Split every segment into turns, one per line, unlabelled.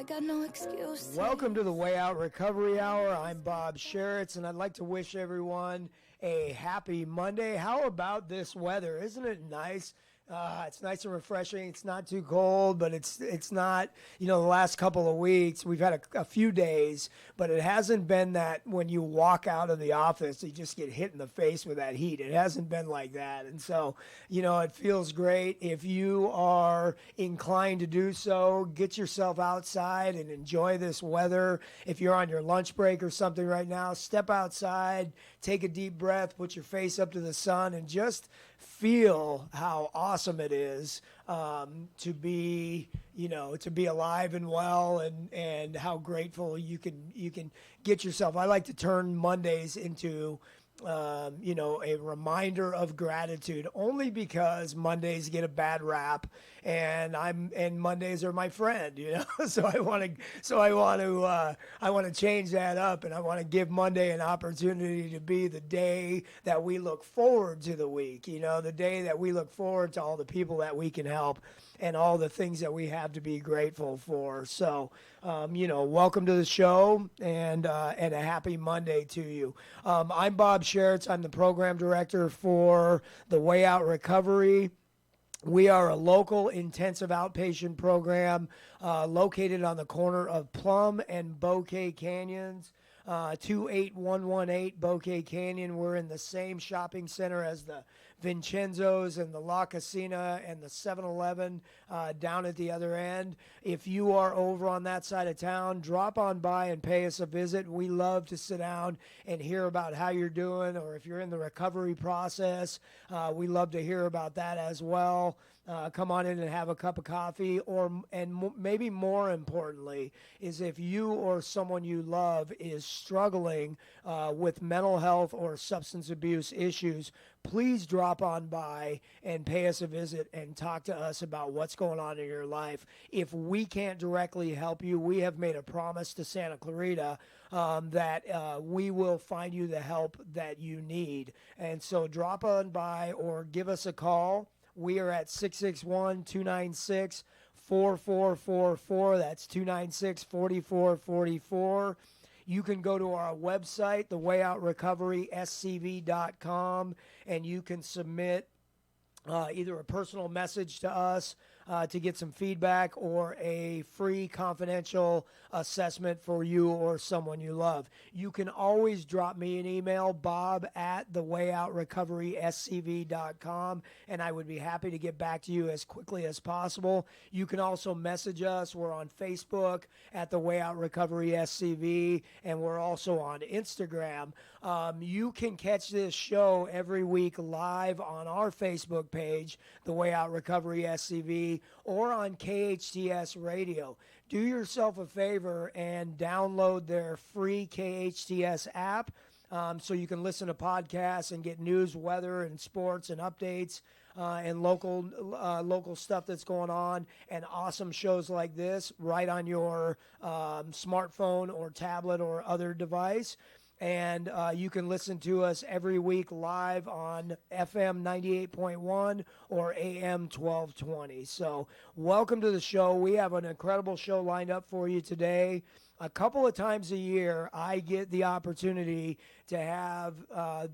I got no excuse.
Welcome to the Way Out Recovery Hour. I'm Bob Sheritz, and I'd like to wish everyone a happy Monday. How about this weather? Isn't it nice? It's nice and refreshing. It's not too cold, but it's not, the last couple of weeks, we've had a few days, but it hasn't been that when you walk out of the office, you just get hit in the face with that heat. It hasn't been like that. And so, it feels great. If you are inclined to do so, get yourself outside and enjoy this weather. If you're on your lunch break or something right now, step outside, take a deep breath, put your face up to the sun, and just feel how awesome it is to be alive and well, and how grateful you can get yourself. I like to turn Mondays into a reminder of gratitude, only because Mondays get a bad rap, and Mondays are my friend, So I want to change that up, and I want to give Monday an opportunity to be the day that we look forward to the week, the day that we look forward to all the people that we can help and all the things that we have to be grateful for. So, welcome to the show, and a happy Monday to you. I'm Bob Sheritz. I'm the program director for the Way Out Recovery. We are a local intensive outpatient program located on the corner of Plum and Bouquet Canyons. 28118 Bouquet Canyon. We're in the same shopping center as the Vincenzo's and the La Casina and the 7-Eleven down at the other end. If you are over on that side of town, drop on by and pay us a visit. We love to sit down and hear about how you're doing, or if you're in the recovery process, we love to hear about that as well. Come on in and have a cup of coffee, maybe more importantly is if you or someone you love is struggling with mental health or substance abuse issues, please drop on by and pay us a visit and talk to us about what's going on in your life. If we can't directly help you, we have made a promise to Santa Clarita that we will find you the help that you need. And so drop on by or give us a call. We are at 661-296-4444. That's 296-4444. You can go to our website, thewayoutrocoveryscv.com, and you can submit either a personal message to us to get some feedback, or a free confidential assessment for you or someone you love. You can always drop me an email, bob@thewayoutrocoveryscv.com, and I would be happy to get back to you as quickly as possible. You can also message us. We're on Facebook at The Way Out Recovery SCV, and we're also on Instagram. You can catch this show every week live on our Facebook page, The Way Out Recovery SCV, or on KHTS Radio. Do yourself a favor and download their free KHTS app so you can listen to podcasts and get news, weather, and sports and updates and local stuff that's going on, and awesome shows like this right on your smartphone or tablet or other device. And you can listen to us every week live on FM 98.1 or AM 1220. So welcome to the show. We have an incredible show lined up for you today. A couple of times a year, I get the opportunity to have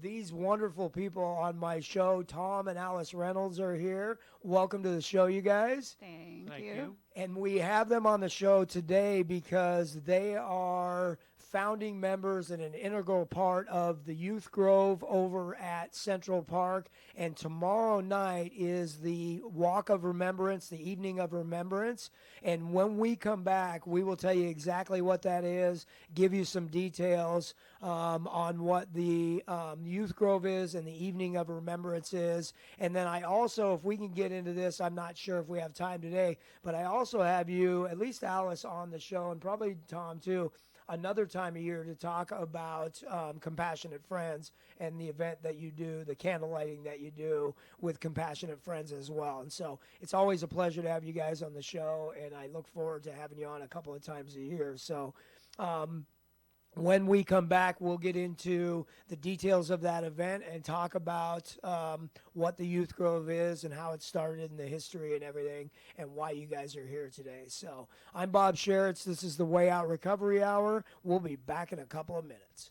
these wonderful people on my show. Tom and Alice Reynolds are here. Welcome to the show, you guys.
Thank you.
And we have them on the show today because they are founding members and an integral part of the Youth Grove over at Central Park. And tomorrow night is the Walk of Remembrance, the Evening of Remembrance. And when we come back, we will tell you exactly what that is, give you some details on what the Youth Grove is and the Evening of Remembrance is. And then I also, if we can get into this, I'm not sure if we have time today, but I also have you, at least Alice, on the show, and probably Tom too, another time of year to talk about Compassionate Friends and the event that you do, the candle lighting that you do with Compassionate Friends as well. And so it's always a pleasure to have you guys on the show, and I look forward to having you on a couple of times a year. So When we come back, we'll get into the details of that event and talk about what the Youth Grove is and how it started and the history and everything and why you guys are here today. So I'm Bob Sheritz. This is the Way Out Recovery Hour. We'll be back in a couple of minutes.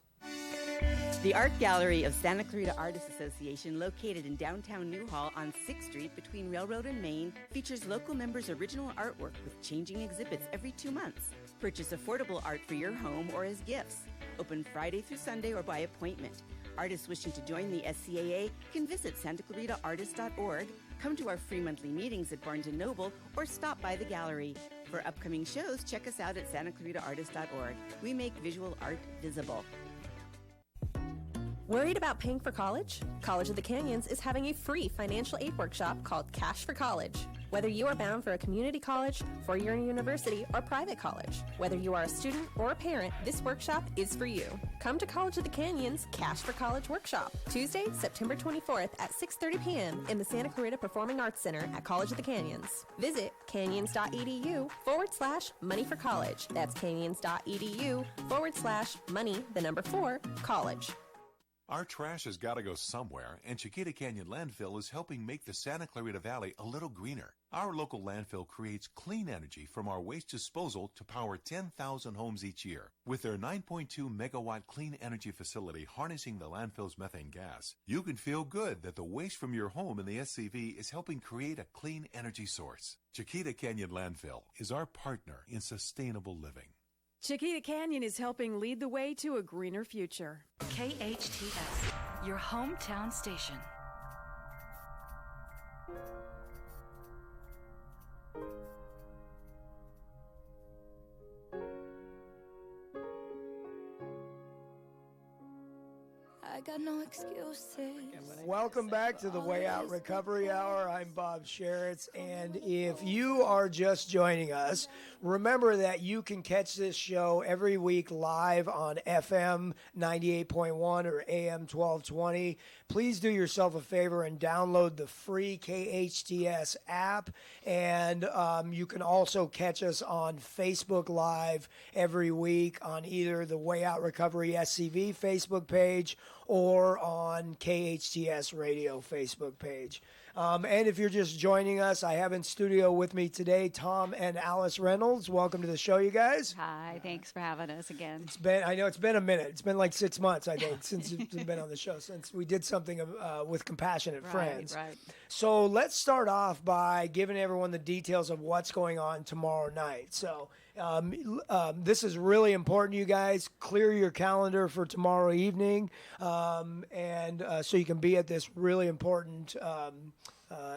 The Art Gallery of Santa Clarita Artists Association, located in downtown Newhall on 6th Street between Railroad and Main, features local members' original artwork with changing exhibits every 2 months. Purchase affordable art for your home or as gifts. Open Friday through Sunday or by appointment. Artists wishing to join the SCAA can visit santaclaritaartist.org, come to our free monthly meetings at Barnes & Noble, or stop by the gallery. For upcoming shows, check us out at santaclaritaartist.org. We make visual art visible.
Worried about paying for college? College of the Canyons is having a free financial aid workshop called Cash for College. Whether you are bound for a community college, four-year university, or private college, whether you are a student or a parent, this workshop is for you. Come to College of the Canyons Cash for College Workshop, Tuesday, September 24th at 6:30 p.m. in the Santa Clarita Performing Arts Center at College of the Canyons. Visit canyons.edu/money for college. That's canyons.edu/money4college.
Our trash has got to go somewhere, and Chiquita Canyon Landfill is helping make the Santa Clarita Valley a little greener. Our local landfill creates clean energy from our waste disposal to power 10,000 homes each year. With their 9.2 megawatt clean energy facility harnessing the landfill's methane gas, you can feel good that the waste from your home in the SCV is helping create a clean energy source. Chiquita Canyon Landfill is our partner in sustainable living.
Chiquita Canyon is helping lead the way to a greener future.
KHTS, your hometown station.
I got no excuses.
Welcome back to the Way Out Recovery Hour. I'm Bob Sheritz, and if you are just joining us, remember that you can catch this show every week live on FM 98.1 or AM 1220. Please do yourself a favor and download the free KHTS app, and you can also catch us on Facebook Live every week on either the Way Out Recovery SCV Facebook page or on KHTS Radio Facebook page. And if you're just joining us, I have in studio with me today Tom and Alice Reynolds. Welcome to the show, you guys.
Hi, thanks for having us again.
I know it's been a minute. It's been like 6 months, I think, since you've been on the show, since we did something with Compassionate Friends.
Right.
So let's start off by giving everyone the details of what's going on tomorrow night. So this is really important, you guys. Clear your calendar for tomorrow evening, and so you can be at this really important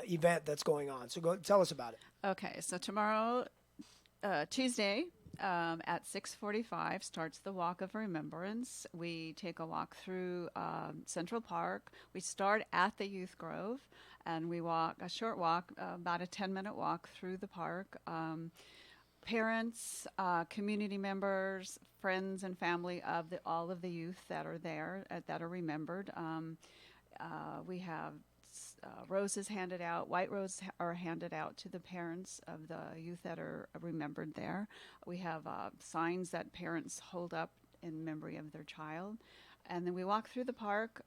event that's going on. So go tell us about it.
Okay, so tomorrow, Tuesday, at 6:45 starts the Walk of Remembrance. We take a walk through Central Park. We start at the Youth Grove, and we walk a short walk, about a 10-minute walk through the park. Parents, community members, friends, and family of all of the youth that are there, that are remembered. We have roses handed out, white roses are handed out to the parents of the youth that are remembered there. We have signs that parents hold up in memory of their child. And then we walk through the park,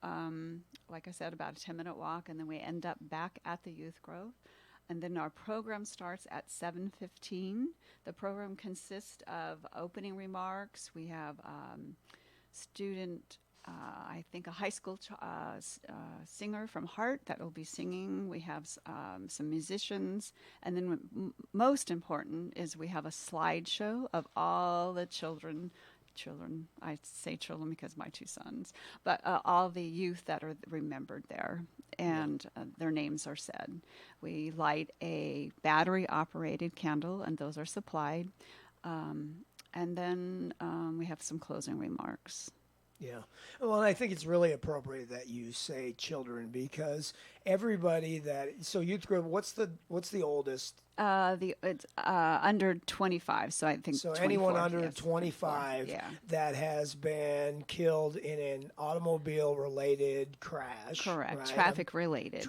like I said, about a 10-minute walk, and then we end up back at the Youth Grove. And then our program starts at 7:15. The program consists of opening remarks. We have I think a high school singer from Hart that will be singing. We have some musicians. And then most important is we have a slideshow of all the children, I say children because my two sons, but all the youth that are remembered there, and their names are said. We light a battery-operated candle, and those are supplied. And then we have some closing remarks.
Yeah. Well, and I think it's really appropriate that you say children, because everybody so Youth Group, what's the oldest?
It's under 25, so I think
so
24,
anyone under
yes,
25 that has been killed in an automobile-related crash.
Correct.
Right?
Traffic related.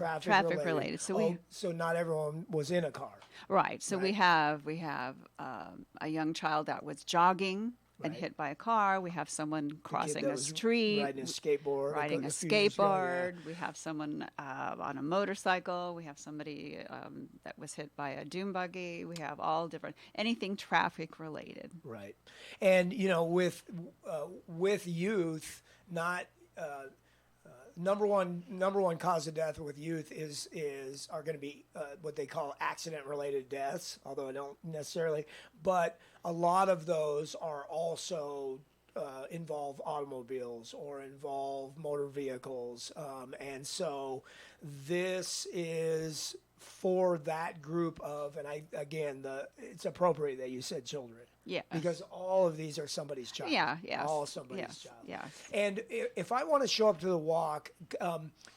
So
so not everyone was in a car.
Right. So we have a young child that was jogging and hit by a car. We have someone crossing a street,
riding a skateboard,
riding a
few years ago,
skateboard. We have someone on a motorcycle. We have somebody that was hit by a dune buggy. We have all different, anything traffic related.
Right. And, with youth, not number one cause of death with youth are going to be what they call accident related deaths, although I don't necessarily, but a lot of those are also involve automobiles or involve motor vehicles, and so this is for that group of, and it's appropriate that you said children.
Yeah.
Because all of these are somebody's child.
Yeah, yes.
All somebody's
yes,
child.
Yes.
And if I want to show up to the walk,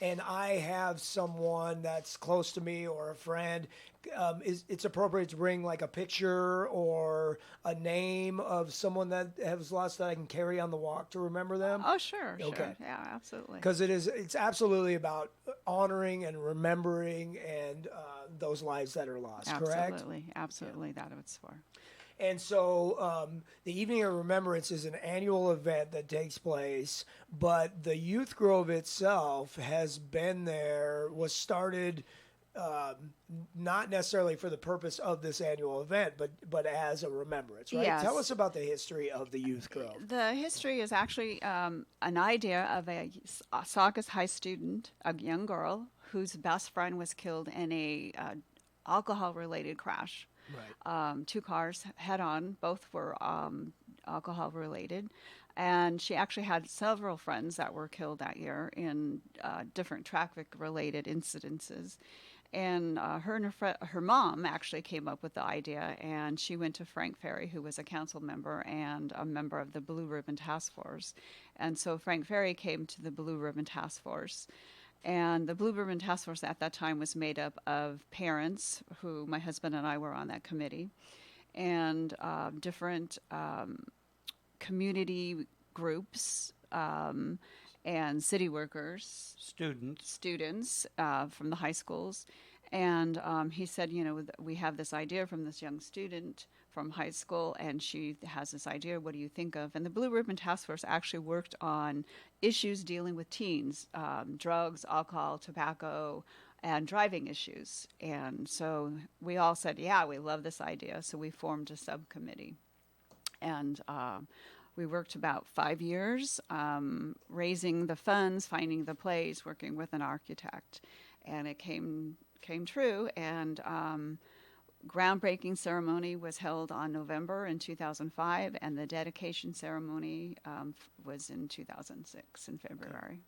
and I have someone that's close to me or a friend, it's appropriate to bring like a picture or a name of someone that has lost that I can carry on the walk to remember them?
Oh, sure.
Okay.
Sure. Yeah, absolutely.
Because it's absolutely about honoring and remembering and those lives that are lost, correct?
Absolutely. That it's for.
And so the Evening of Remembrance is an annual event that takes place, but the Youth Grove itself has been there, was started not necessarily for the purpose of this annual event, but as a remembrance, right?
Yes.
Tell us about the history of the Youth Grove.
The history is actually an idea of a Saugus High student, a young girl, whose best friend was killed in a alcohol-related crash.
Right.
Two cars head-on, both were alcohol-related. And she actually had several friends that were killed that year in different traffic-related incidences. And her mom actually came up with the idea, and she went to Frank Ferry, who was a council member and a member of the Blue Ribbon Task Force. And so Frank Ferry came to the Blue Ribbon Task Force. And the Blue Ribbon Task Force at that time was made up of parents, who my husband and I were on that committee, and different community groups and city workers, students from the high schools. And he said, we have this idea from this young student from high school, and she has this idea. What do you think of? And the Blue Ribbon Task Force actually worked on issues dealing with teens, drugs, alcohol, tobacco, and driving issues. And so we all said, yeah, we love this idea. So we formed a subcommittee. And we worked about 5 years, raising the funds, finding the place, working with an architect. And it came true. And groundbreaking ceremony was held on November in 2005, and the dedication ceremony was in 2006 in February.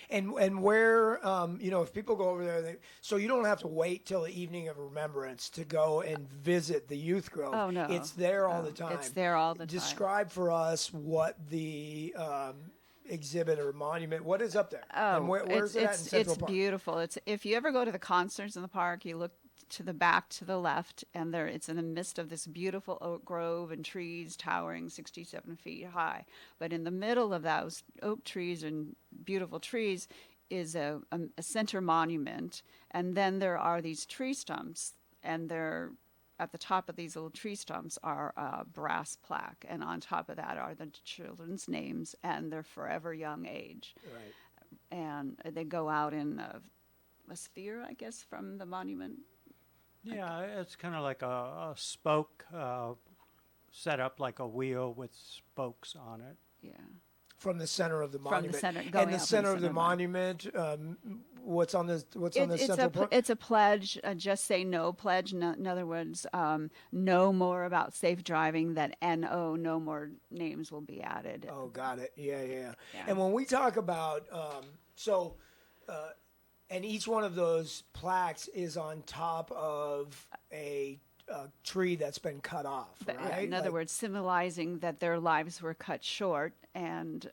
And where, if people go over there, so you don't have to wait till the Evening of Remembrance to go and visit the Youth Grove.
Oh, no.
It's there all the time.
It's there all the time.
Describe for us what the exhibit or monument, what is up there?
Oh,
and where's it at in Central Park?
It's beautiful. If you ever go to the concerts in the park, you look to the back to the left, and it's in the midst of this beautiful oak grove and trees towering 67 feet high. But in the middle of those oak trees and beautiful trees is a center monument, and then there are these tree stumps, and they're at the top of these little tree stumps are a brass plaque, and on top of that are the children's names and their forever young age.
Right.
And they go out in a sphere, I guess, from the monument.
Yeah, it's kind of like a spoke set up like a wheel with spokes on it.
Yeah.
From the center of the monument.
From the center,
and
going
the
up
center of the monument, what's on the central part?
It's a pledge, just say no pledge. In other words, no more about safe driving, that no more names will be added.
Oh, got it. Yeah. And when we talk about, and each one of those plaques is on top of a tree that's been cut off, right?
In other words, symbolizing that their lives were cut short, and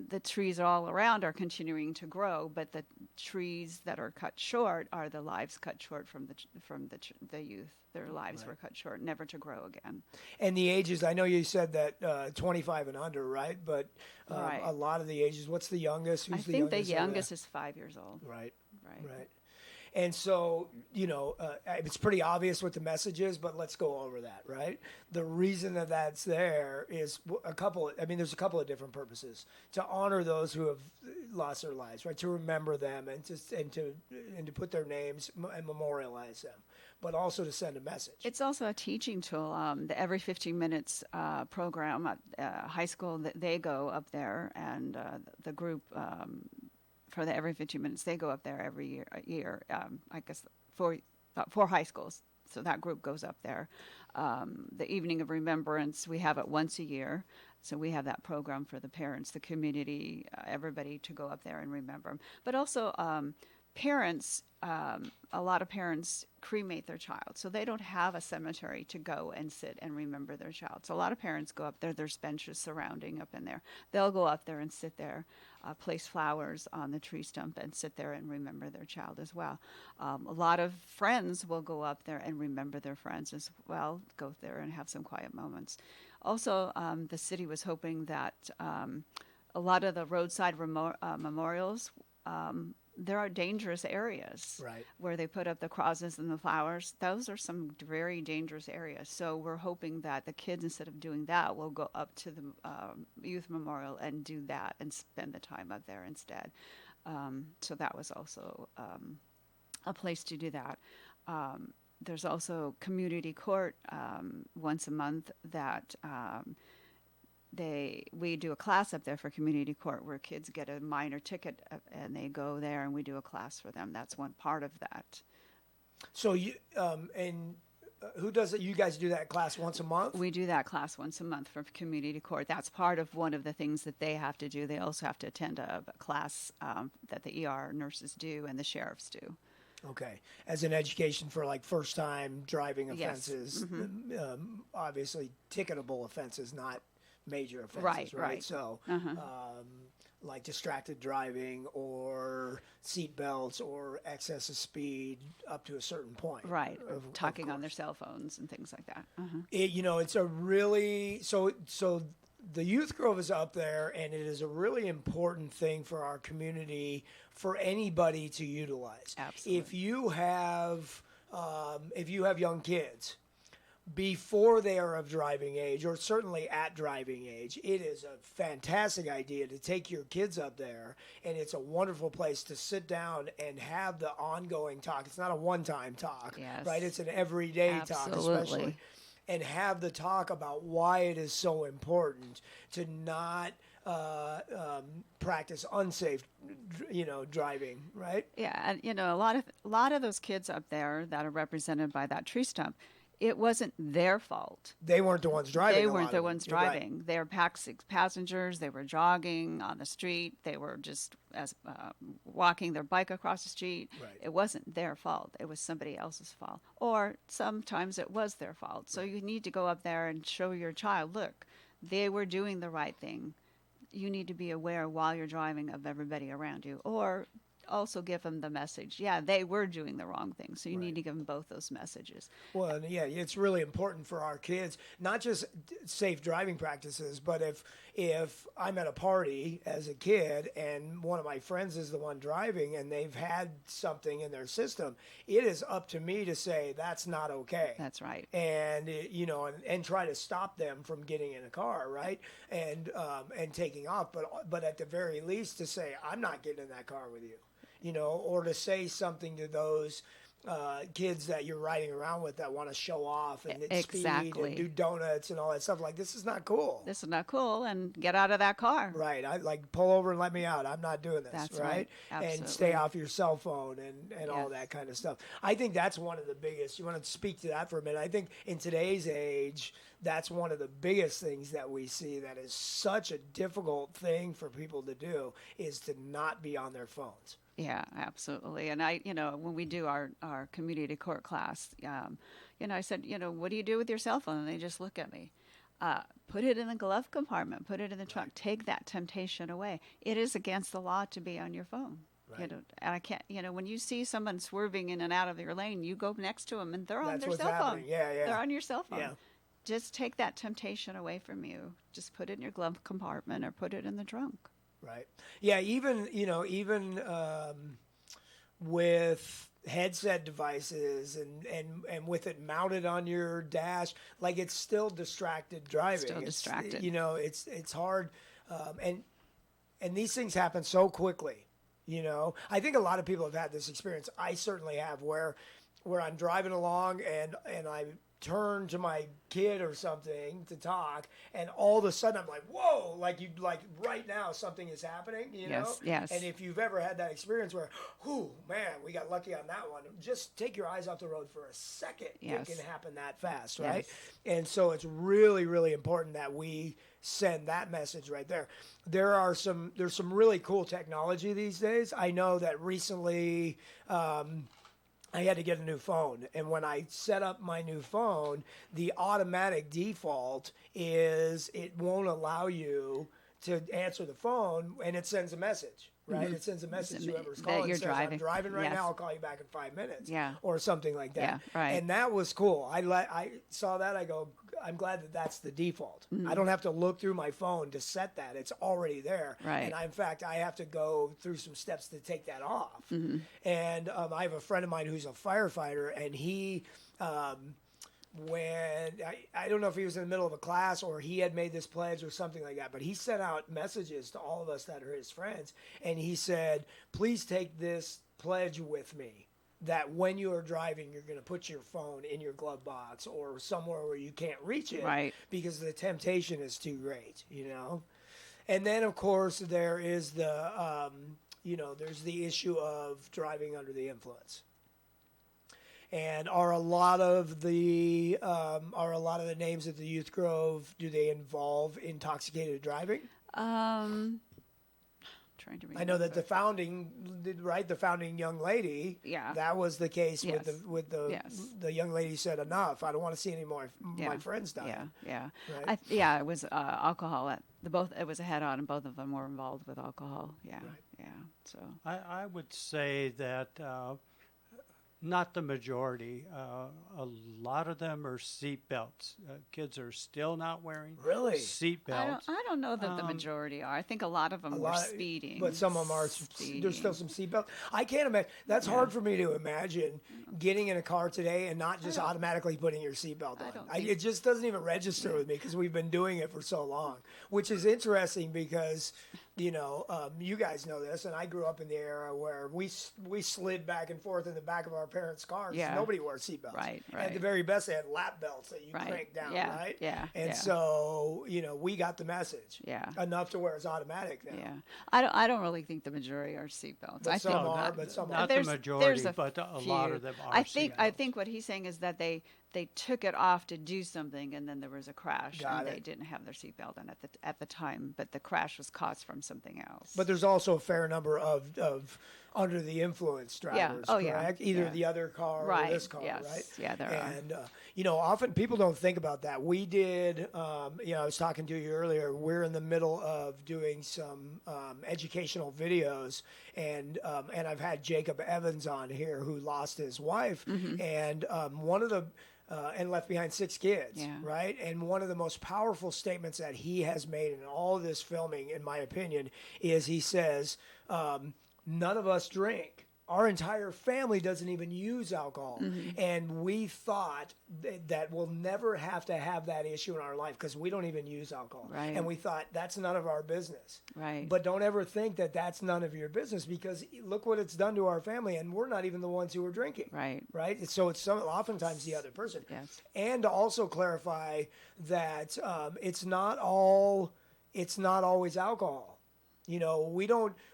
the trees all around are continuing to grow, but the trees that are cut short are the lives cut short from the youth. Their lives were cut short, never to grow again.
And the ages, I know you said that 25 and under, right? But a lot of the ages, what's the youngest? Who's
I think the youngest is 5 years old.
Right. And so, it's pretty obvious what the message is, but let's go over that, right? The reason that that's there is there's a couple of different purposes. To honor those who have lost their lives, right? To remember them and to put their names and memorialize them, but also to send a message.
It's also a teaching tool. The Every 15 Minutes program at high school, they go up there, and the group for the Every 15 Minutes, they go up there every year. I guess four high schools. So that group goes up there. The Evening of Remembrance, we have it once a year. So we have that program for the parents, the community, everybody to go up there and remember them. But also parents, a lot of parents cremate their child. So they don't have a cemetery to go and sit and remember their child. So a lot of parents go up there. There's benches surrounding up in there. They'll go up there and sit there, place flowers on the tree stump and sit there and remember their child as well. A lot of friends will go up there and remember their friends as well, go there and have some quiet moments. Also, the city was hoping that a lot of the roadside memorials, there are dangerous areas where they put up the crosses and the flowers. Those are some very dangerous areas. So we're hoping that the kids, instead of doing that, will go up to the youth memorial and do that and spend the time up there instead. So that was also a place to do that. There's also community court once a month that we do a class up there for community court where kids get a minor ticket and they go there and we do a class for them. That's one part of that.
So you who does it? You guys do that class once a month?
We do that class once a month for community court. That's part of one of the things that they have to do. They also have to attend a class that the ER nurses do and the sheriffs do.
Okay. As an education for like first time driving offenses,
yes. Mm-hmm.
Obviously ticketable offenses, not major offenses, right? So, like distracted driving or seat belts or excess of speed up to a certain point.
Right. Talking on their cell phones and things like that.
It's a really, so the Youth Grove is up there, and it is a really important thing for our community for anybody to utilize.
Absolutely.
If you have young kids, before they are of driving age, or certainly at driving age, it is a fantastic idea to take your kids up there, and it's a wonderful place to sit down and have the ongoing talk. It's not a one-time talk, right? It's an everyday talk, especially. And have the talk about why it is so important to not practice unsafe, driving, right?
Yeah, and a lot of those kids up there that are represented by that tree stump, it wasn't their fault.
They weren't the ones driving.
They weren't the ones driving. Right. They were passengers. They were jogging on the street. They were just walking their bike across the street. Right. It wasn't their fault. It was somebody else's fault. Or sometimes it was their fault. So you need to go up there and show your child, look, they were doing the right thing. You need to be aware while you're driving of everybody around you. Or also give them the message, they were doing the wrong thing. So you need to give them both those messages.
Well, it's really important for our kids, not just safe driving practices, but if I'm at a party as a kid and one of my friends is the one driving and they've had something in their system, it is up to me to say that's not okay.
That's right.
And and try to stop them from getting in a car, right? And taking off, but at the very least to say I'm not getting in that car with you. Or to say something to those kids that you're riding around with that want to show off and speed and do donuts and all that stuff. Like, this is not cool.
This is not cool, and get out of that car.
Right. I pull over and let me out. I'm not doing this.
That's right. Absolutely.
And stay off your cell phone and all that kind of stuff. I think that's one of the biggest. You want to speak to that for a minute? I think in today's age, that's one of the biggest things that we see that is such a difficult thing for people to do is to not be on their phones.
Yeah, absolutely. And when we do our community court class, I said, what do you do with your cell phone? And they just look at me. Put it in the glove compartment. Put it in the trunk. Take that temptation away. It is against the law to be on your phone. Right. And I can't. When you see someone swerving in and out of your lane, you go next to them and they're on their cell phone.
Yeah.
They're on your cell phone.
Yeah.
Just take that temptation away from you. Just put it in your glove compartment or put it in the trunk.
Right. Yeah. Even with headset devices and with it mounted on your dash, like it's still distracted driving.
Still distracted.
It's hard, and these things happen so quickly. I think a lot of people have had this experience. I certainly have, where I'm driving along and I turn to my kid or something to talk, and all of a sudden I'm like, whoa, like right now something is happening,
Yes.
And if you've ever had that experience where, oh man, we got lucky on that one, just take your eyes off the road for a second.
Yes.
It can happen that fast, right?
Yes.
And so it's really, really important that we send that message right there. There's some really cool technology these days. I know that recently, I had to get a new phone, and when I set up my new phone, the automatic default is it won't allow you to answer the phone, and it sends a message, right? It sends a message to whoever's calling.
That you're
It says,
driving.
I'm driving right
Yes.
now. I'll call you back in 5 minutes.
Yeah.
Or something like that.
Yeah, right.
And that was cool. I saw that. I go, I'm glad that that's the default. I don't have to look through my phone to set that. It's already there.
Right.
And in fact, I have to go through some steps to take that off. And I have a friend of mine who's a firefighter, and he, when I don't know if he was in the middle of a class or he had made this pledge or something like that, but he sent out messages to all of us that are his friends, and he said, please take this pledge with me, that when you are driving, you're going to put your phone in your glove box or somewhere where you can't reach it,
Right.
because the temptation is too great, And then, of course, there is there's the issue of driving under the influence. And are a lot of the names at the Youth Grove, do they involve intoxicated driving?
Trying to
I know that the founding young lady.
Yeah.
That was the case
Yes.
with the
Yes.
the young lady said, enough. I don't want to see any more my friends die.
Yeah.
Right?
It was alcohol. It was a head-on, and both of them were involved with alcohol. Yeah.
Right.
Yeah. So.
I would say that not the majority. A lot of them are seat belts. Kids are still not wearing
Really?
seat belts.
I don't know that the majority are. I think a lot of them were speeding.
But some of them are. There's still some seatbelts. I can't imagine. That's hard for me to imagine getting in a car today and not just automatically putting your seatbelt on. It just doesn't even register with me because we've been doing it for so long, which is interesting because, you guys know this, and I grew up in the era where we slid back and forth in the back of our parents' cars.
Yeah.
Nobody wore seatbelts.
Right.
At the very best, they had lap belts that you crank down, right?
Yeah.
And so, we got the message.
Yeah.
Enough to where it's automatic now.
Yeah. I don't really think the majority are seatbelts.
But
I
some
think
are, but some
not
aren't.
the
there's
majority,
a
but a
few.
lot of them are.
I think
seatbelts.
what he's saying is that they took it off to do something, and then there was a crash,
Got
and
it.
they didn't have their seatbelt on at the time, but the crash was caused from something else.
But there's also a fair number of under the influence drivers,
Oh, yeah.
correct? Either
Yeah.
the other car
Right.
or this car,
Yes.
right?
Yeah, there are.
And, often people don't think about that. We did, I was talking to you earlier, we're in the middle of doing some educational videos, and I've had Jacob Evans on here who lost his wife, and one of the and left behind 6 kids,
Yeah.
right? And one of the most powerful statements that he has made in all this filming, in my opinion, is he says, none of us drink. Our entire family doesn't even use alcohol. And we thought that we'll never have to have that issue in our life because we don't even use alcohol.
Right.
And we thought that's none of our business.
Right.
But don't ever think that that's none of your business because look what it's done to our family, and we're not even the ones who are drinking.
Right.
Right? So it's oftentimes the other person.
Yes.
And to also clarify that it's not always alcohol.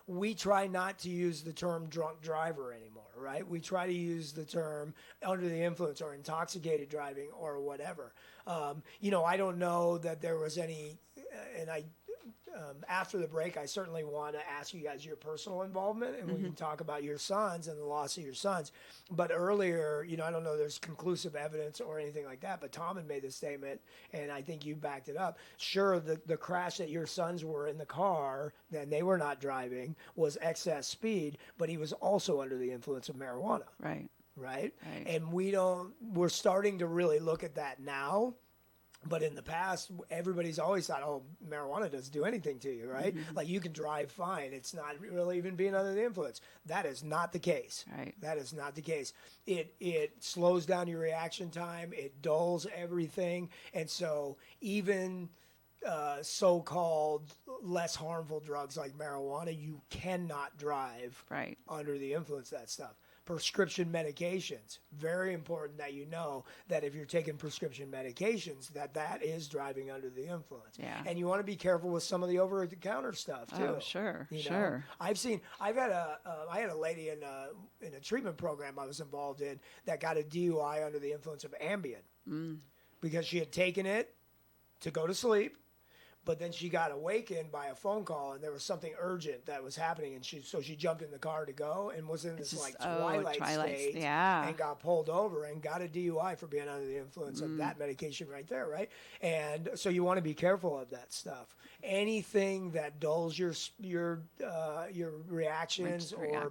We try not to use the term drunk driver anymore, right? We try to use the term under the influence or intoxicated driving or whatever. I don't know that there was any, and after the break, I certainly want to ask you guys your personal involvement, and we can talk about your sons and the loss of your sons. But earlier, I don't know there's conclusive evidence or anything like that, but Tom had made this statement, and I think you backed it up. Sure, the crash that your sons were in the car, and they were not driving, was excess speed, but he was also under the influence of marijuana.
Right.
Right?
Right.
And we're starting to really look at that now. But in the past, everybody's always thought, oh, marijuana doesn't do anything to you, right? Like you can drive fine. It's not really even being under the influence. That is not the case.
Right.
That is not the case. It slows down your reaction time. It dulls everything. And so even so-called less harmful drugs like marijuana, you cannot drive under the influence of that stuff. Prescription medications, very important that you know that if you're taking prescription medications, that is driving under the influence.
Yeah.
And you want to be careful with some of the over-the-counter stuff too.
Oh, sure,
You know?
sure.
I had a lady in a treatment program I was involved in that got a DUI under the influence of Ambien because she had taken it to go to sleep. But then she got awakened by a phone call, and there was something urgent that was happening, and she jumped in the car to go, and was in this twilight state, and got pulled over and got a DUI for being under the influence of that medication right there, right? And so you want to be careful of that stuff. Anything that dulls your reactions or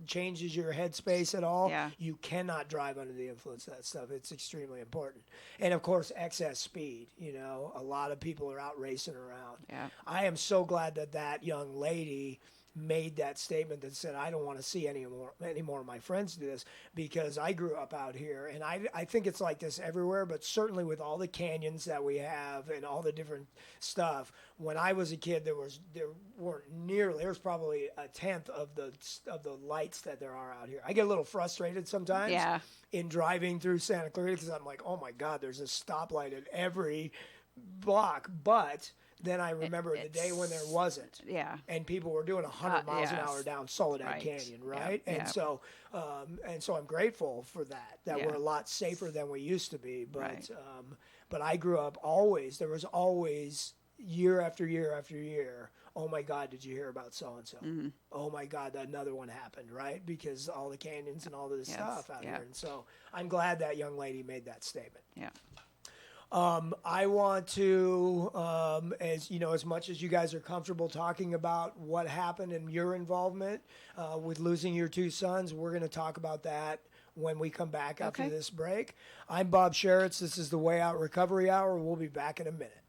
changes your headspace at all, you cannot drive under the influence of that stuff. It's extremely important. And of course, excess speed. You know, a lot of people are out racing around.
Yeah.
I am so glad that young lady made that statement that said, I don't want to see any more of my friends do this, because I grew up out here, and I think it's like this everywhere, but certainly with all the canyons that we have and all the different stuff. When I was a kid, there was probably a tenth of the lights that there are out here. I get a little frustrated sometimes in driving through Santa Clarita because I'm like, oh my God, there's a stoplight at every block, but then I remember the day when there wasn't.
Yeah.
And people were doing 100 miles an hour down Soledad Canyon, right?
Yep.
And so I'm grateful for that we're a lot safer than we used to be. But but I grew up there was always year after year after year, oh my God, did you hear about so-and-so? Oh my God, another one happened, right? Because all the canyons and all of this stuff out here. And so I'm glad that young lady made that statement.
Yeah.
I want to, as much as you guys are comfortable talking about what happened and your involvement with losing your two sons, we're going to talk about that when we come back after this break. I'm Bob Sheritz. This is the Way Out Recovery Hour. We'll be back in a minute.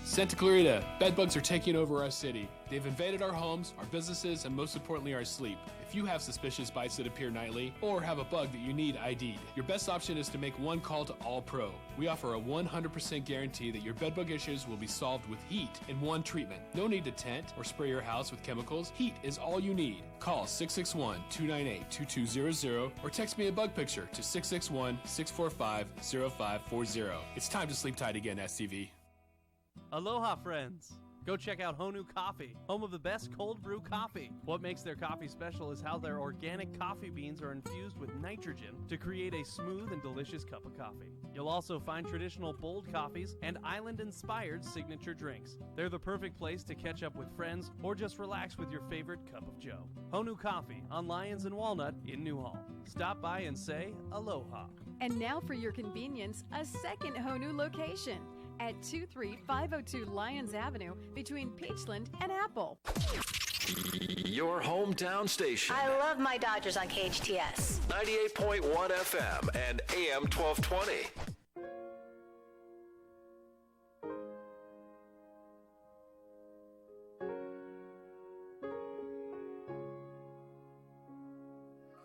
Santa Clarita, bedbugs are taking over our city. They've invaded our homes, our businesses, and most importantly, our sleep. If you have suspicious bites that appear nightly, or have a bug that you need ID'd, your best option is to make one call to All Pro. We offer a 100% guarantee that your bedbug issues will be solved with heat in one treatment. No need to tent or spray your house with chemicals. Heat is all you need. Call 661-298-2200 or text me a bug picture to 661-645-0540. It's time to sleep tight again, STV.
Aloha, friends. Go check out Honu Coffee, home of the best cold brew coffee. What makes their coffee special is how their organic coffee beans are infused with nitrogen to create a smooth and delicious cup of coffee. You'll also find traditional bold coffees and island-inspired signature drinks. They're the perfect place to catch up with friends or just relax with your favorite cup of joe. Honu Coffee on Lyons and Walnut in Newhall. Stop by and say aloha.
And now for your convenience, a second Honu location at 23502 Lyons Avenue between Peachland and Apple.
Your hometown station.
I love my Dodgers on KHTS.
98.1 FM and AM 1220.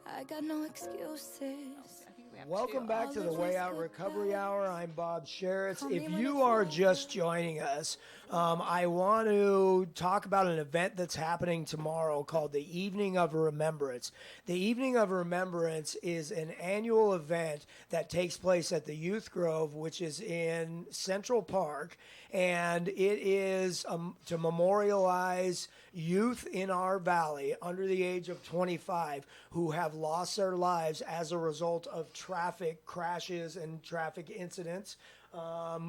I got no excuses.
Welcome back to the Way Out Recovery Hour. I'm Bob Sheritz. If you are just joining us, I want to talk about an event that's happening tomorrow called the Evening of Remembrance. The Evening of Remembrance is an annual event that takes place at the Youth Grove, which is in Central Park, and it is to memorialize youth in our valley under the age of 25 who have lost their lives as a result of traffic crashes and traffic incidents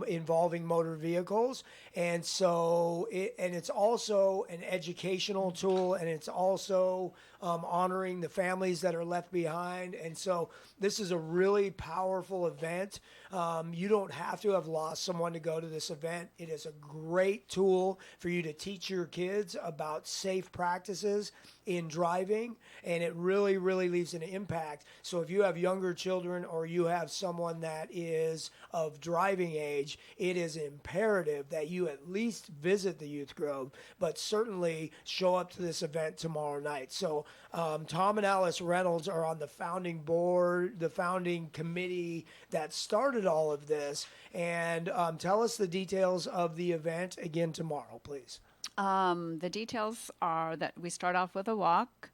involving motor vehicles. And so it's also an educational tool, and it's also honoring the families that are left behind. And so this is a really powerful event. You don't have to have lost someone to go to this event. It is a great tool for you to teach your kids about safe practices in driving, and it really, really leaves an impact. So if you have younger children or you have someone that is of driving driving age, it is imperative that you at least visit the Youth Grove, but certainly show up to this event tomorrow night. So Tom and Alice Reynolds are on the founding board, the founding committee that started all of this. And tell us the details of the event again tomorrow, please.
The details are that we start off with a walk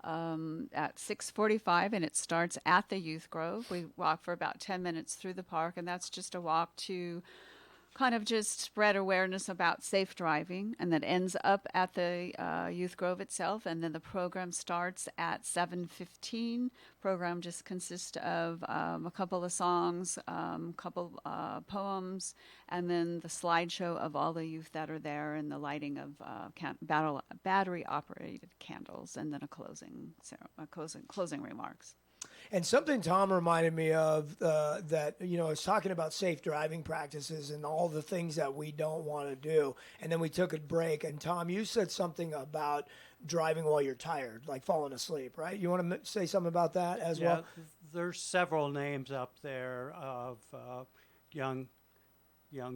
at 6:45, and it starts at the Youth Grove. We walk for about 10 minutes through the park, and that's just a walk to kind of just spread awareness about safe driving, and that ends up at the Youth Grove itself. And then the program starts at 7:15. Program just consists of a couple of songs, couple poems, and then the slideshow of all the youth that are there, and the lighting of battery-operated candles, and then a closing remarks.
And something Tom reminded me of that, I was talking about safe driving practices and all the things that we don't want to do. And then we took a break. And Tom, you said something about driving while you're tired, like falling asleep, right? You want to say something about that as well?
There's several names up there of young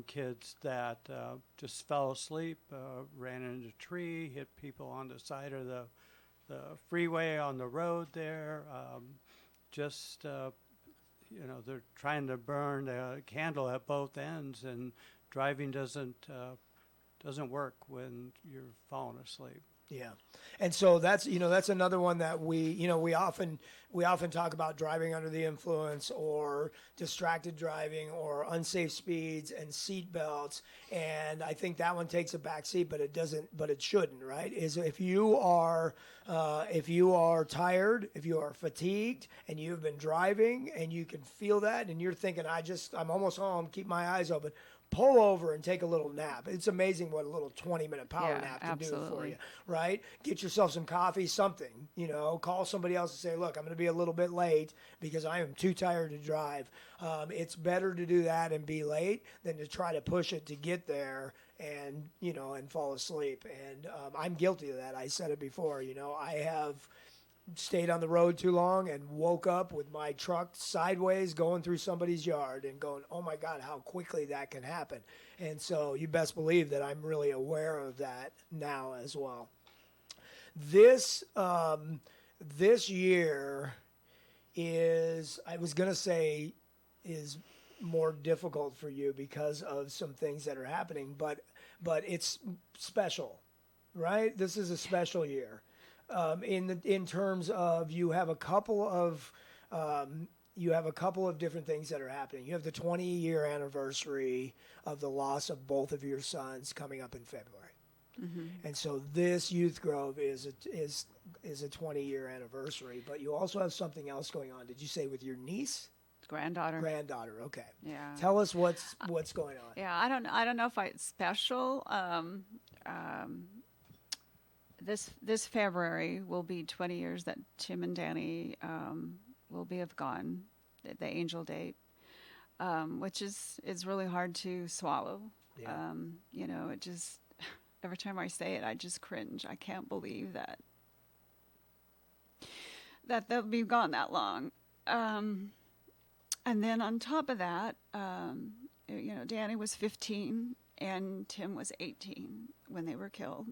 kids that just fell asleep, ran into a tree, hit people on the side of the freeway on the road there. They're trying to burn a candle at both ends, and driving doesn't work when you're falling asleep.
Yeah. And so that's another one that we often talk about driving under the influence or distracted driving or unsafe speeds and seat belts. And I think that one takes a back seat, but it shouldn't, right? Is if you are tired, if you are fatigued and you've been driving and you can feel that and you're thinking, I'm almost home, keep my eyes open, pull over and take a little nap. It's amazing what a little 20-minute power nap can do for you, right? Get yourself some coffee, something, call somebody else and say, look, I'm going to be a little bit late because I am too tired to drive. It's better to do that and be late than to try to push it to get there and fall asleep. And I'm guilty of that. I said it before, I have stayed on the road too long and woke up with my truck sideways going through somebody's yard and going, oh my God, how quickly that can happen. And so you best believe that I'm really aware of that now as well. This year is more difficult for you because of some things that are happening, but it's special, right? This is a special year. In terms of you have a couple of different things that are happening. You have the 20-year anniversary of the loss of both of your sons coming up in February, and so this Youth Grove is a 20-year anniversary. But you also have something else going on. Did you say with your niece?
Granddaughter.
Okay.
Yeah.
Tell us what's going on.
Yeah, I don't know if it's special. This February will be 20 years that Tim and Danny will have gone, the angel date, which is really hard to swallow.
Yeah.
It just, every time I say it, I just cringe. I can't believe that they'll be gone that long. And then on top of that, Danny was 15 and Tim was 18 when they were killed.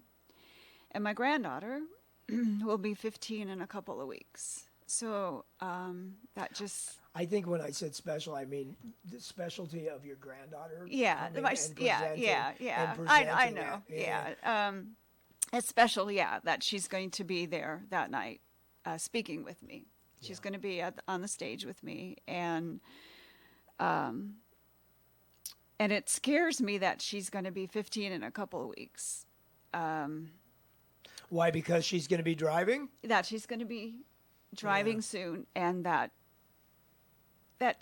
And my granddaughter will be 15 in a couple of weeks. So that just...
I think when I said special, I mean the specialty of your granddaughter.
Yeah,
yeah.
I know. Yeah. It's special, that she's going to be there that night speaking with me. She's going to be on the stage with me. And it scares me that she's going to be 15 in a couple of weeks.
Why? Because she's going to be driving?
That she's going to be driving soon, and that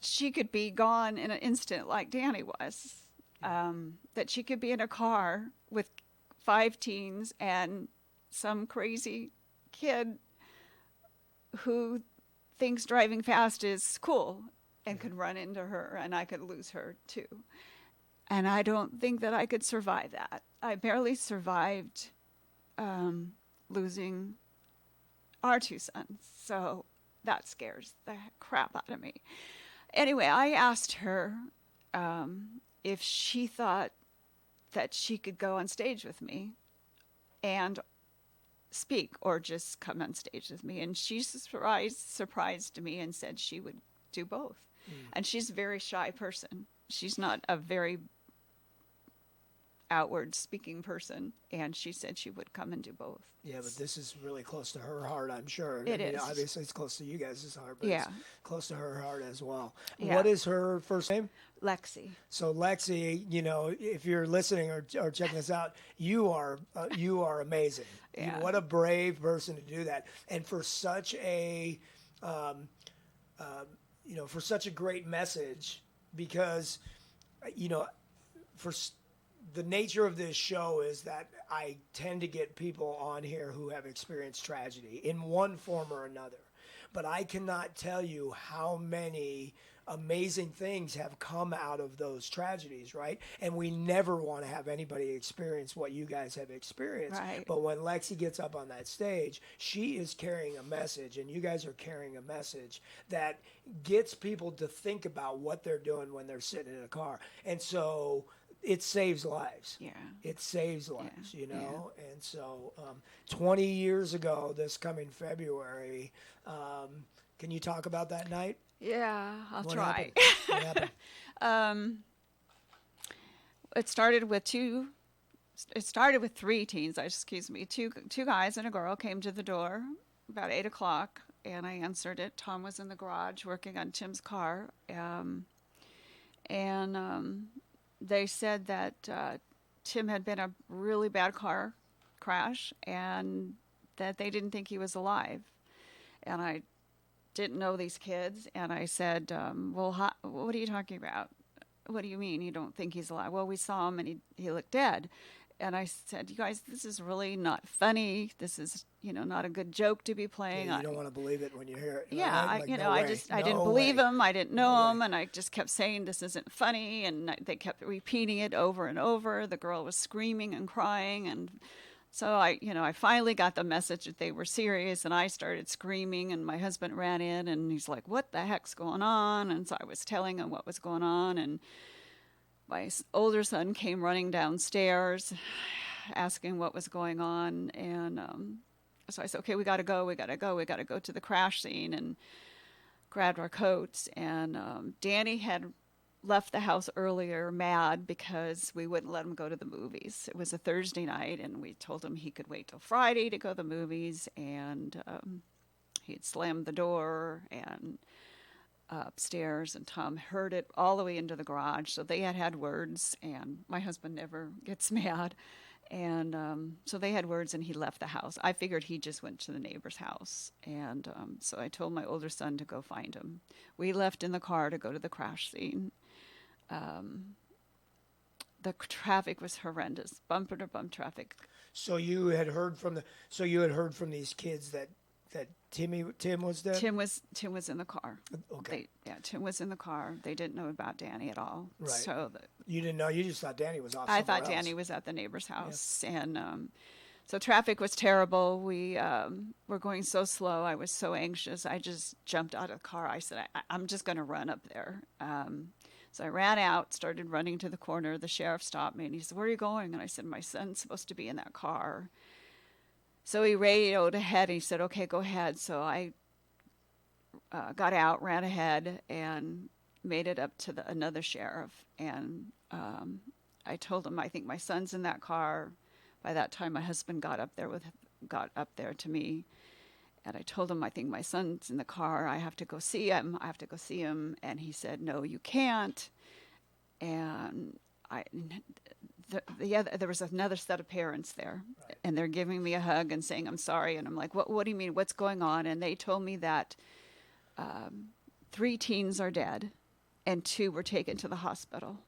she could be gone in an instant like Danny was. That she could be in a car with 5 teens and some crazy kid who thinks driving fast is cool and could run into her, and I could lose her too. And I don't think that I could survive that. I barely survived losing our 2 sons, so that scares the crap out of me. Anyway, I asked her if she thought that she could go on stage with me and speak or just come on stage with me. And she surprised me and said she would do both. And she's a very shy person. She's not a very outward speaking person, and she said she would come and do both.
Yeah, but this is really close to her heart, I'm sure.
It is.
Obviously, it's close to you guys' heart, but
Yeah.
it's close to her heart as well.
Yeah.
What is her first name?
Lexi.
So Lexi, if you're listening or checking this out, you are amazing.
Yeah.
What a brave person to do that, and for such a, for such a great message, because, the nature of this show is that I tend to get people on here who have experienced tragedy in one form or another. But I cannot tell you how many amazing things have come out of those tragedies, right? And we never want to have anybody experience what you guys have experienced.
Right.
But when Lexi gets up on that stage, she is carrying a message, and you guys are carrying a message that gets people to think about what they're doing when they're sitting in a car. And so it saves lives.
Yeah.
It saves lives, And so 20 years ago, this coming February, can you talk about that night?
Yeah, I'll
What
try.
happened? What happened?
It started with three teens, excuse me. Two guys and a girl came to the door about 8 o'clock, and I answered it. Tom was in the garage working on Tim's car. They said that Tim had been a really bad car crash and that they didn't think he was alive. And I didn't know these kids. And I said, well, what are you talking about? What do you mean you don't think he's alive? Well, we saw him and he looked dead. And I said, you guys, this is really not funny. This is, not a good joke to be playing.
Yeah, you don't want to believe it when you hear it.
Yeah,
right?
I didn't believe him. I didn't know him, and I just kept saying this isn't funny, and they kept repeating it over and over. The girl was screaming and crying, and so I finally got the message that they were serious, and I started screaming, and my husband ran in, and he's like, "What the heck's going on?" And so I was telling him what was going on, and my older son came running downstairs, asking what was going on, and so I said, okay, we got to go to the crash scene, and grabbed our coats. And Danny had left the house earlier mad because we wouldn't let him go to the movies. It was a Thursday night, and we told him he could wait till Friday to go to the movies, and he had slammed the door and upstairs, and Tom heard it all the way into the garage. So they had words, and my husband never gets mad. And so they had words, and he left the house. I figured he just went to the neighbor's house. And so I told my older son to go find him. We left in the car to go to the crash scene. The traffic was horrendous, bumper to bumper traffic.
So you had heard from these kids that Tim was there?
Tim was in the car.
Okay.
Tim was in the car. They didn't know about Danny at all.
Right.
So
you didn't know. You just thought Danny was off.
I thought
somewhere else.
Danny was at the neighbor's house, and so traffic was terrible. We were going so slow. I was so anxious. I just jumped out of the car. I said, I'm just going to run up there. So I ran out, started running to the corner. The sheriff stopped me, and he said, "Where are you going?" And I said, "My son's supposed to be in that car." So he radioed ahead, and he said, "Okay, go ahead." So I got out, ran ahead, and made it up to another sheriff. And I told him, "I think my son's in that car." By that time, my husband got up there to me, and I told him, "I think my son's in the car. I have to go see him. And he said, "No, you can't." And there was another set of parents there, right. And they're giving me a hug and saying, "I'm sorry." And I'm like, what do you mean? What's going on? And they told me that 3 teens are dead and 2 were taken to the hospital.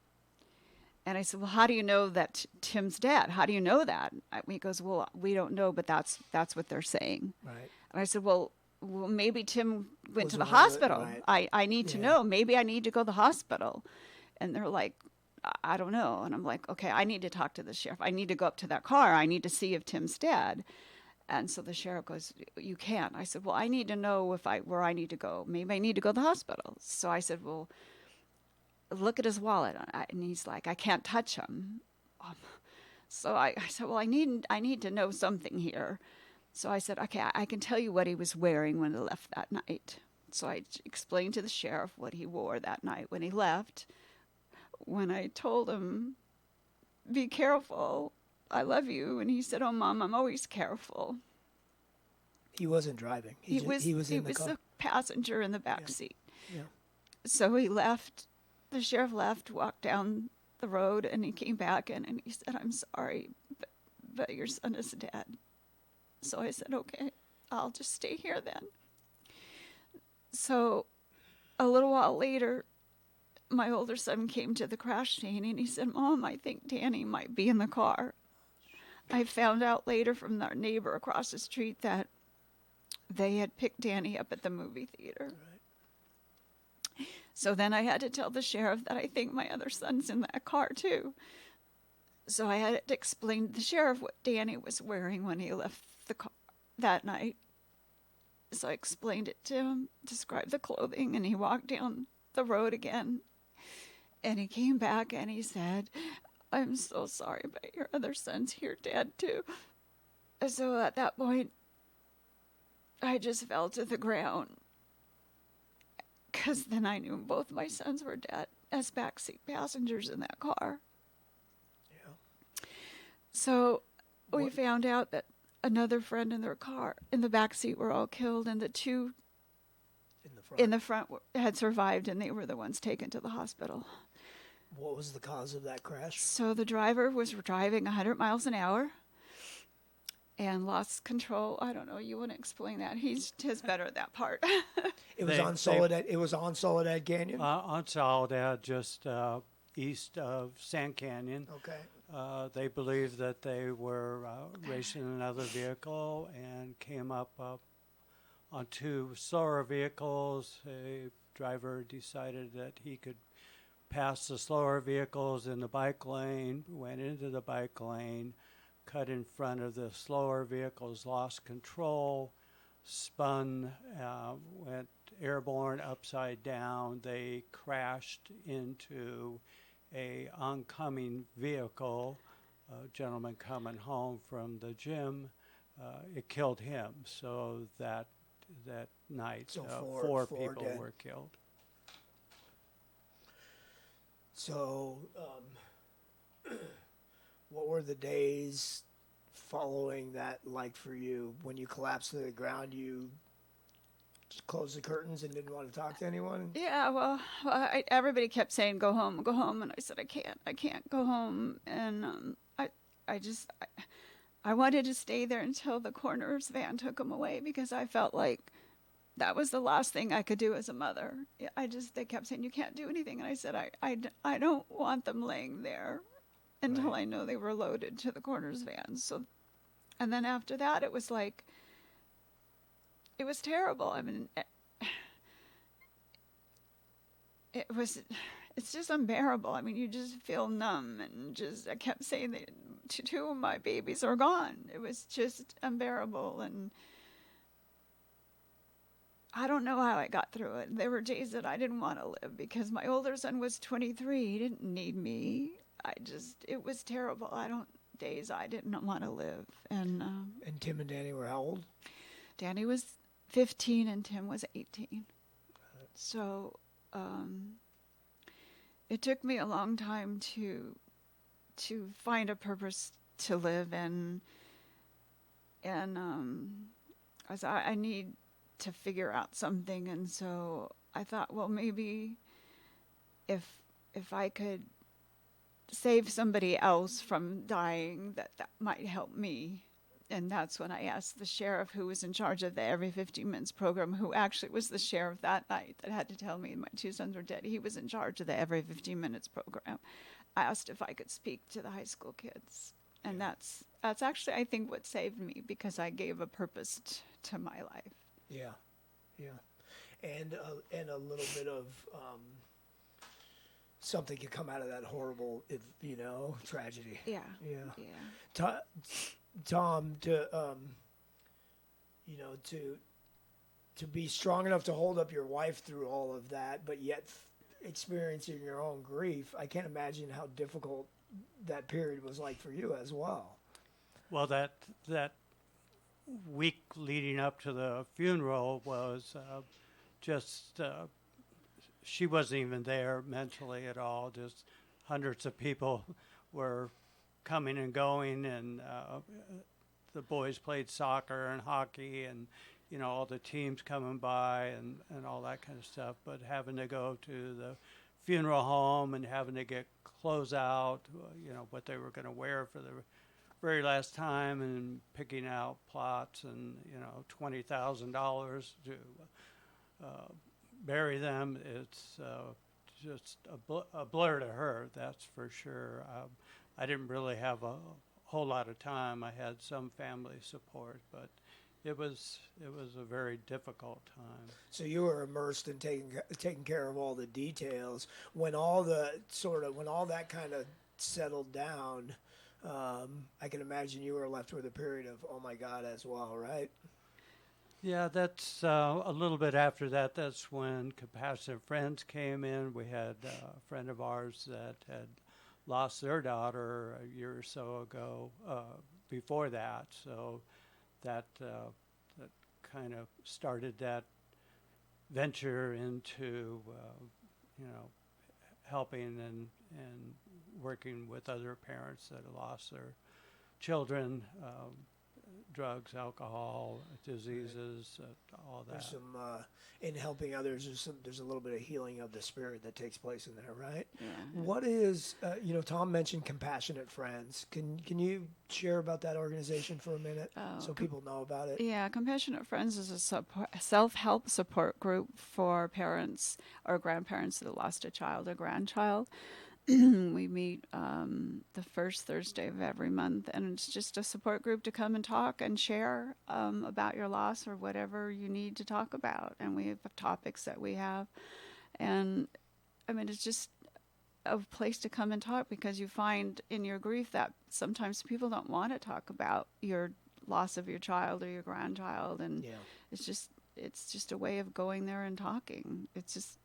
And I said, "Well, how do you know that Tim's dead? How do you know that?" He goes, "Well, we don't know, but that's what they're saying."
Right.
And I said, well, maybe Tim went to the hospital.
Right.
I need to know. Maybe I need to go to the hospital. And they're like, "I don't know." And I'm like, okay, I need to talk to the sheriff. I need to go up to that car. I need to see if Tim's dead. And so the sheriff goes, "You can't." I said, "Well, I need to know where I need to go. Maybe I need to go to the hospital." So I said, "Well, look at his wallet. And he's like, I can't touch him. So I said, well, I need to know something here. So I said, okay, I can tell you what he was wearing when he left that night. So I explained to the sheriff what he wore that night when he left. When I told him, be careful, I love you. And he said, oh, Mom, I'm always careful.
He wasn't driving. He was in the car.
The passenger in the back seat.
Yeah.
So he left. The sheriff left, walked down the road, and he came back in and he said, I'm sorry, but your son is dead. So I said, okay, I'll just stay here then. So a little while later, my older son came to the crash scene and he said, Mom, I think Danny might be in the car. I found out later from our neighbor across the street that they had picked Danny up at the movie theater. Right. So then I had to tell the sheriff that I think my other son's in that car too. So I had to explain to the sheriff what Danny was wearing when he left the car that night. So I explained it to him, described the clothing, and he walked down the road again. And he came back and he said, I'm so sorry, but your other son's here dead too. So at that point, I just fell to the ground. Because then I knew both my sons were dead as backseat passengers in that car. Yeah. So we found out that another friend in their car, in the backseat, were all killed, and the two in the front had survived, and they were the ones taken to the hospital.
What was the cause of that crash?
So the driver was driving 100 miles an hour and lost control. I don't know. You want to explain that? He's better at that part.
It was on Soledad. It was on Soledad Canyon.
On Soledad, just east of Sand Canyon.
Okay.
They believed that they were racing another vehicle and came up on two slower vehicles. A driver decided that he could pass the slower vehicles in the bike lane, went into the bike lane, cut in front of the slower vehicles, lost control, spun, went airborne upside down. They crashed into a oncoming vehicle, a gentleman coming home from the gym. It killed him. So that night, four people
dead.
were killed.
So, what were the days following that like for you? When you collapsed to the ground, you just closed the curtains and didn't want to talk to anyone?
Yeah, well everybody kept saying, go home, and I said, I can't go home. And I wanted to stay there until the coroner's van took him away, because I felt like that was the last thing I could do as a mother. They kept saying, you can't do anything. And I said, I don't want them laying there until I know they were loaded to the coroner's van. So, and then after that, it was like, it was terrible. I mean, it's just unbearable. I mean, you just feel numb, and I kept saying that two of my babies are gone. It was just unbearable. And I don't know how I got through it. There were days that I didn't want to live because my older son was 23. He didn't need me. It was terrible. Days I didn't want to live. And
Tim and Danny were how old?
Danny was 15 and Tim was 18. So it took me a long time to find a purpose to live in. And I need to figure out something. And so I thought, well, maybe if I could save somebody else from dying, that might help me. And that's when I asked the sheriff, who was in charge of the Every 15 Minutes program, who actually was the sheriff that night that had to tell me my two sons were dead. He was in charge of the Every 15 Minutes program. I asked if I could speak to the high school kids. And that's actually, I think, what saved me, because I gave a purpose to my life.
Yeah, yeah. And a little bit of something could come out of that horrible, tragedy.
Yeah.
Yeah. Tom, to be strong enough to hold up your wife through all of that, but yet experiencing your own grief, I can't imagine how difficult that period was like for you as well.
Well, that week leading up to the funeral was just she wasn't even there mentally at all. Just hundreds of people were coming and going, and the boys played soccer and hockey, and all the teams coming by and all that kind of stuff. But having to go to the funeral home and having to get clothes out, what they were going to wear for the very last time, and picking out plots and $20,000 to bury them. It's just a blur to her, that's for sure. I didn't really have a whole lot of time. I had some family support, but it was a very difficult time.
So you were immersed in taking care of all the details. When all that kind of settled down, I can imagine you were left with a period of, oh my God, as well, right?
Yeah, that's a little bit after that. That's when Compassionate Friends came in. We had a friend of ours that had lost their daughter a year or so ago before that. So that kind of started that venture into, helping and working with other parents that had lost their children, drugs, alcohol, diseases, all that.
There's some in helping others. There's a little bit of healing of the spirit that takes place in there, right?
Yeah.
What is Tom mentioned Compassionate Friends. Can you share about that organization for a minute so people know about it?
Yeah, Compassionate Friends is a self-help support group for parents or grandparents that lost a child or grandchild. We meet the first Thursday of every month, and it's just a support group to come and talk and share about your loss or whatever you need to talk about. And we have topics that we have. And, it's just a place to come and talk, because you find in your grief that sometimes people don't want to talk about your loss of your child or your grandchild. And it's just a way of going there and talking. It's just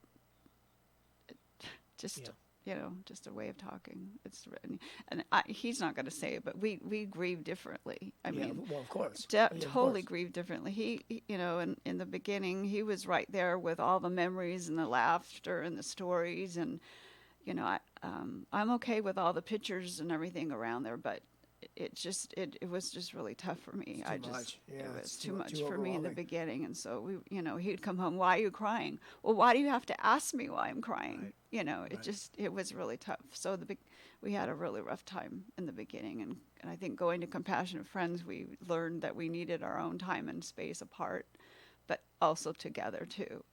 just a way of talking. It's written, and he's not going to say it, but we grieve differently.
Well, of course,
totally grieve differently. He in the beginning, he was right there with all the memories and the laughter and the stories, and I'm okay with all the pictures and everything around there, but it was just really tough for me. It was too much for me in the beginning, and so he'd come home. Why are you crying? Well, why do you have to ask me why I'm crying? Right. It was really tough. So we had a really rough time in the beginning, and I think going to Compassionate Friends, we learned that we needed our own time and space apart, but also together too.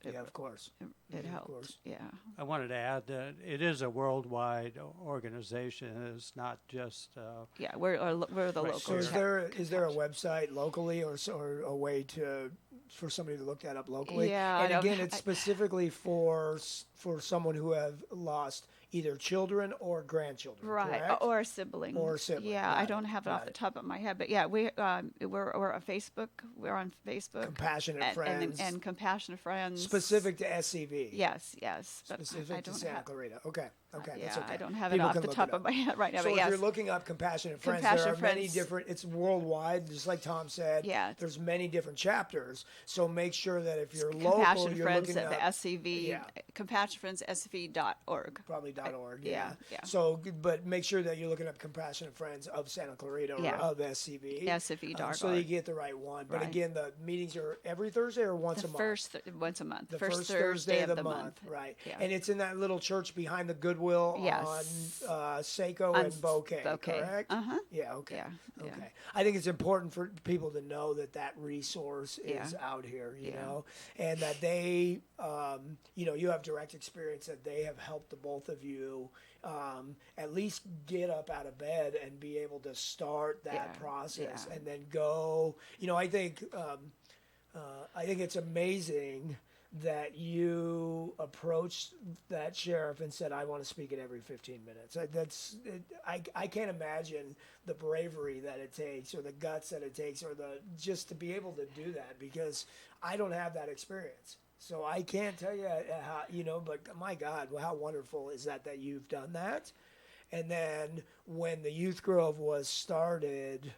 Of course.
It helped. Yeah.
I wanted to add that it is a worldwide organization. It's not just.
We're the local.
So is there a website locally or a way for somebody to look that up locally?
Yeah.
And again, it's specifically for someone who have lost either children or grandchildren,
right?
Correct?
Or a sibling. Yeah, I don't have it off the top of my head, but yeah, we're on Facebook. We're on Facebook.
Compassionate Friends
and Compassionate Friends.
Specific to SCV.
Yes.
Specific to Santa Clarita. Okay. That's okay.
I don't have it off the top of my head right now.
So
but
if you're looking up Compassionate Friends, there are many different. It's worldwide, just like Tom said.
Yeah.
There's many different chapters. So make sure that if you're
local,
you're
Friends
looking
at
up
the SCV. Yeah. CompassionateFriendsSCV.org.
Probably .org.
Yeah.
So, but make sure that you're looking up Compassionate Friends of Santa Clarita or of SCV.
SCV.org.
So you get the right one. But again, the meetings are every Thursday or once a month.
Once a month.
The first Thursday of the month. Right. Yeah. And it's in that little church behind the Goodwill on Seco and Bouquet, correct? Yeah, okay. Okay. I think it's important for people to know that resource is out here, you know, and that they, you have direct experience that they have helped the both of you at least get up out of bed and be able to start that process and then go. I think it's amazing that you approached that sheriff and said, I want to speak at every 15 minutes. I can't imagine the bravery that it takes or the guts that it takes or just to be able to do that, because I don't have that experience. So I can't tell you how, but my God, how wonderful is that you've done that. And then when the Youth Grove was started,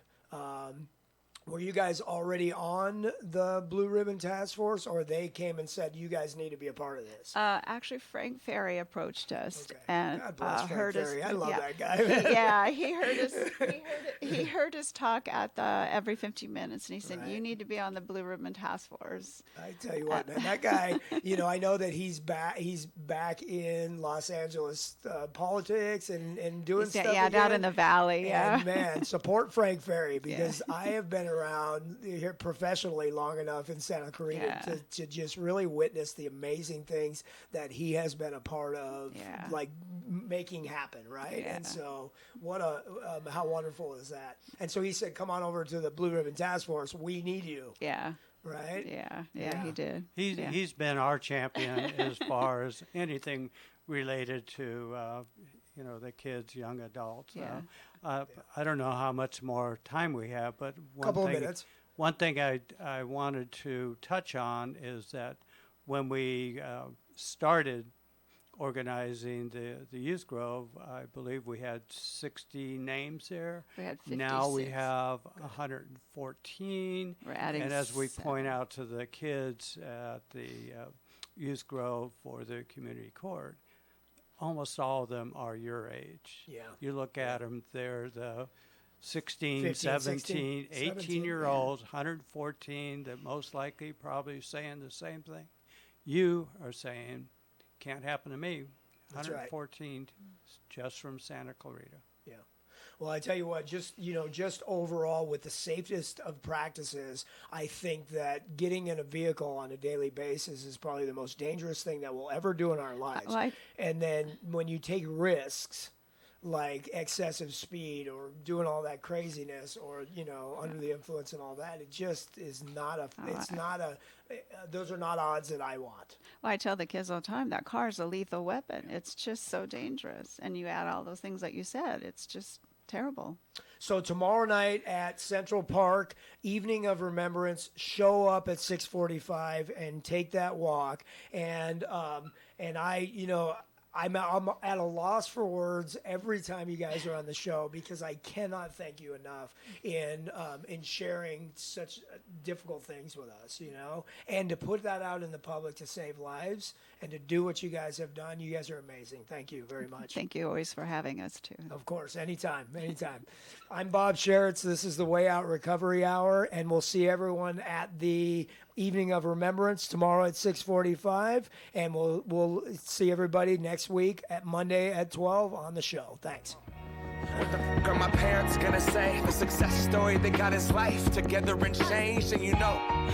were you guys already on the Blue Ribbon Task Force, or they came and said, you guys need to be a part of this?
Actually, Frank Ferry approached us and
God bless Frank
heard
Ferry.
us.
I love that guy.
He heard us. He heard us talk at every 15 minutes, and he said, "You need to be on the Blue Ribbon Task Force."
I tell you what, man, that guy. I know that he's back in Los Angeles politics and doing stuff.
Yeah, down in the valley.
And man, support Frank Ferry, because I have been around here professionally long enough in Santa Clarita to just really witness the amazing things that he has been a part of, like making happen, right? And so how wonderful is that? And so he said, come on over to the Blue Ribbon Task Force. We need you.
Yeah.
Right?
Yeah, he did.
He's been our champion as far as anything related to the kids, young adults. I don't know how much more time we have, but one thing I wanted to touch on is that when we started organizing the Youth Grove, I believe we had 60 names there.
We had 56.
Now we have 114.
We're adding
and as we point out to the kids at the Youth Grove for the community court, almost all of them are your age.
Yeah.
You look at them, they're the 16,
15,
17,
16,
18-year-olds, 114 that most likely probably saying the same thing. You are saying, can't happen to me.
That's
114 just from Santa Clarita.
Yeah. Well, I tell you what, just overall with the safest of practices, I think that getting in a vehicle on a daily basis is probably the most dangerous thing that we'll ever do in our lives. And then when you take risks, like excessive speed or doing all that craziness or, under the influence and all that, it just is those are not odds that I want.
Well, I tell the kids all the time, that car is a lethal weapon. It's just so dangerous. And you add all those things that you said, it's just terrible.
So tomorrow night at Central Park, Evening of Remembrance, show up at 6:45 and take that walk. And I'm at a loss for words every time you guys are on the show, because I cannot thank you enough in sharing such difficult things with us, and to put that out in the public to save lives and to do what you guys have done. You guys are amazing. Thank you very much.
Thank you always for having us too.
Of course, anytime. I'm Bob Sheritz. This is the Way Out Recovery Hour, and we'll see everyone at the Evening of Remembrance tomorrow at 6:45, and we'll see everybody next week at Monday at 12 on the show. Thanks.
Girl, my parents gonna say the success story that got his life together and changed, and